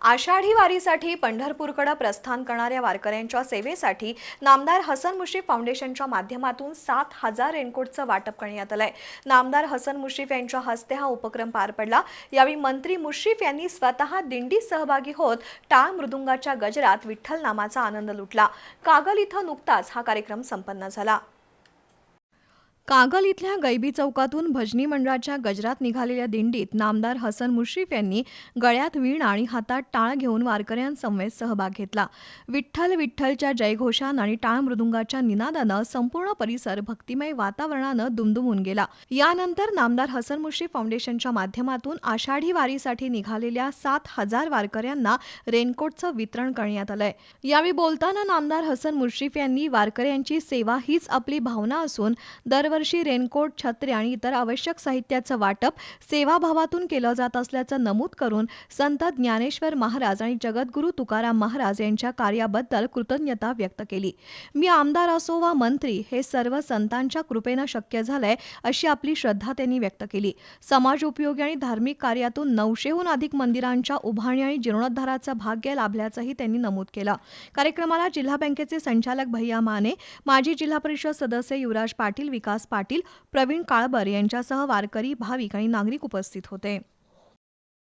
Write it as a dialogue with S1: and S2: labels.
S1: आषाढी वारीसाठी पंढरपूरकडे प्रस्थान करणाऱ्या वारकऱ्यांच्या सेवेसाठी नामदार हसन मुश्रीफ फाउंडेशनच्या माध्यमातून 7,000 रेनकोटचं वाटप करण्यात आलंय। नामदार हसन मुश्रीफ यांच्या हस्ते हा उपक्रम पार पडला। यावेळी मंत्री मुश्रीफ यांनी स्वतः दिंडीत सहभागी होत टाळ मृदुंगाच्या गजरात विठ्ठल नामाचा आनंद लुटला। कागल इथं नुकताच हा कार्यक्रम संपन्न झाला। कागल इथल्या गैबी चौकातून भजनी मंडळाच्या गजरात निघालेल्या दिंडीत नामदार हसन मुश्रीफ यांनी गळ्यात वीणा आणि हातात टाळ घेऊन वारकऱ्यांसमवेत सहभाग घेतला। विठ्ठल विठ्ठलच्या जयघोषानं आणि टाळ मृदुंगाच्या निनादानं संपूर्ण परिसर भक्तिमय वातावरणानं दुमदुमून गेला। यानंतर नामदार हसन मुश्रीफ फाउंडेशनच्या माध्यमातून आषाढी वारीसाठी निघालेल्या 7,000 वारकऱ्यांना रेनकोटचं वितरण करण्यात आलंय। यावेळी बोलताना नामदार हसन मुश्रीफ यांनी वारकऱ्यांची सेवा हीच आपली भावना असून दरवर्षी रेनकोट, छत्री आणि इतर आवश्यक साहित्याचं वाटप सेवाभावातून केलं जात असल्याचं नमूद करून संत ज्ञानेश्वर महाराज आणि जगद्गुरू तुकाराम महाराज यांच्या कार्याबद्दल कृतज्ञता व्यक्त केली। मी आमदार असो वा मंत्री, हे सर्व संतांच्या कृपेनं शक्य झालंय अशी आपली श्रद्धा त्यांनी व्यक्त केली। समाज उपयोगी आणि धार्मिक कार्यातून 900हून अधिक मंदिरांच्या उभारणी आणि जीर्णोद्धाराचं भाग्य लाभल्याचंही त्यांनी नमूद केलं। कार्यक्रमाला जिल्हा बँकेचे संचालक भैया माने, माजी जिल्हा परिषद सदस्य युवराज पाटील, विकास पाटील, प्रवीण काळबर यांच्यासह वारकरी, भाविक आणि नागरिक उपस्थित होते।